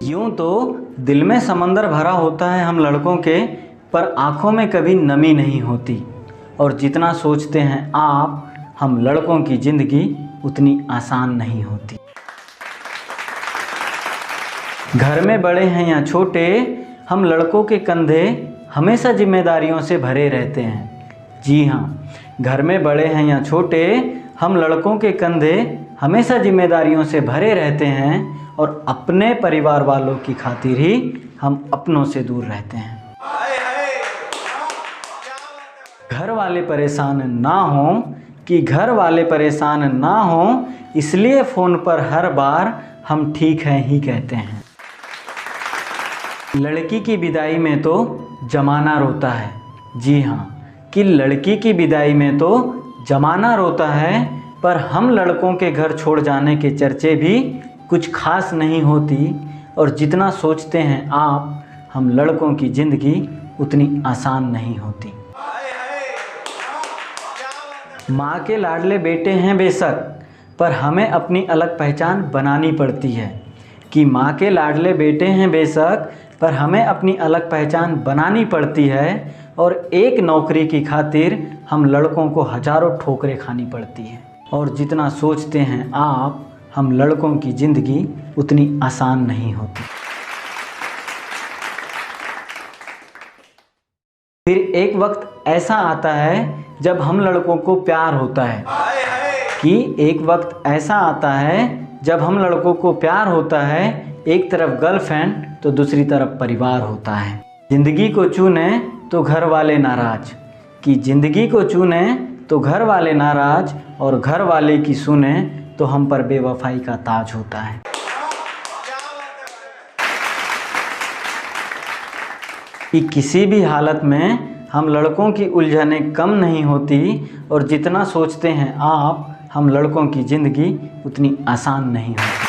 यूं तो दिल में समंदर भरा होता है हम लड़कों के, पर आँखों में कभी नमी नहीं होती। और जितना सोचते हैं आप, हम लड़कों की ज़िंदगी उतनी आसान नहीं होती। घर में बड़े हैं या छोटे, हम लड़कों के कंधे हमेशा जिम्मेदारियों से भरे रहते हैं। जी हाँ, घर में बड़े हैं या छोटे, हम लड़कों के कंधे हमेशा जिम्मेदारियों से भरे रहते हैं और अपने परिवार वालों की खातिर ही हम अपनों से दूर रहते हैं। घर वाले परेशान ना हों कि घर वाले परेशान ना हों, इसलिए फ़ोन पर हर बार हम ठीक हैं ही कहते हैं। लड़की की विदाई में तो ज़माना रोता है। जी हाँ, कि लड़की की विदाई में तो ज़माना रोता है, पर हम लड़कों के घर छोड़ जाने के चर्चे भी कुछ खास नहीं होती। और जितना सोचते हैं आप, हम लड़कों की ज़िंदगी उतनी आसान नहीं होती। माँ के लाडले बेटे हैं बेशक, पर हमें अपनी अलग पहचान बनानी पड़ती है। कि माँ के लाडले बेटे हैं बेशक, पर हमें अपनी अलग पहचान बनानी पड़ती है। और एक नौकरी की खातिर हम लड़कों को हज़ारों ठोकरें खानी पड़ती है। और जितना सोचते हैं आप, हम लड़कों की ज़िंदगी उतनी आसान नहीं होती। फिर एक वक्त ऐसा आता है जब हम लड़कों को प्यार होता है। कि एक वक्त ऐसा आता है जब हम लड़कों को प्यार होता है, एक तरफ गर्लफ्रेंड तो दूसरी तरफ परिवार होता है। ज़िंदगी को चुने तो घर वाले नाराज़, कि ज़िंदगी को चुने तो घर वाले नाराज़, और घर वाले की सुने तो हम पर बेवफाई का ताज होता है। कि किसी भी हालत में हम लड़कों की उलझनें कम नहीं होती। और जितना सोचते हैं आप, हम लड़कों की ज़िंदगी उतनी आसान नहीं होती।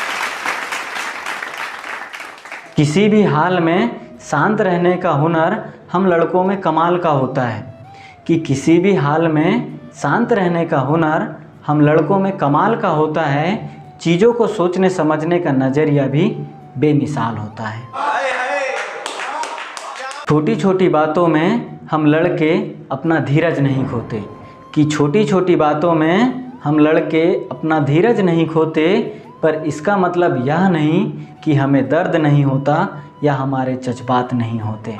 किसी भी हाल में शांत रहने का हुनर हम लड़कों में कमाल का होता है। कि किसी भी हाल में शांत रहने का हुनर हम लड़कों में कमाल का होता है। चीज़ों को सोचने समझने का नज़रिया भी बेमिसाल होता है। छोटी छोटी बातों में हम लड़के अपना धीरज नहीं खोते। कि छोटी छोटी बातों में हम लड़के अपना धीरज नहीं खोते, पर इसका मतलब यह नहीं कि हमें दर्द नहीं होता या हमारे जज्बात नहीं होते।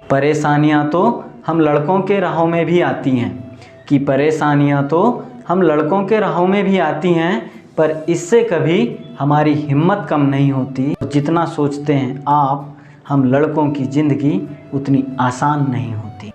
परेशानियां तो हम लड़कों के राहों में भी आती हैं। कि परेशानियां तो हम लड़कों के राहों में भी आती हैं, पर इससे कभी हमारी हिम्मत कम नहीं होती। जितना सोचते हैं आप, हम लड़कों की ज़िंदगी उतनी आसान नहीं होती।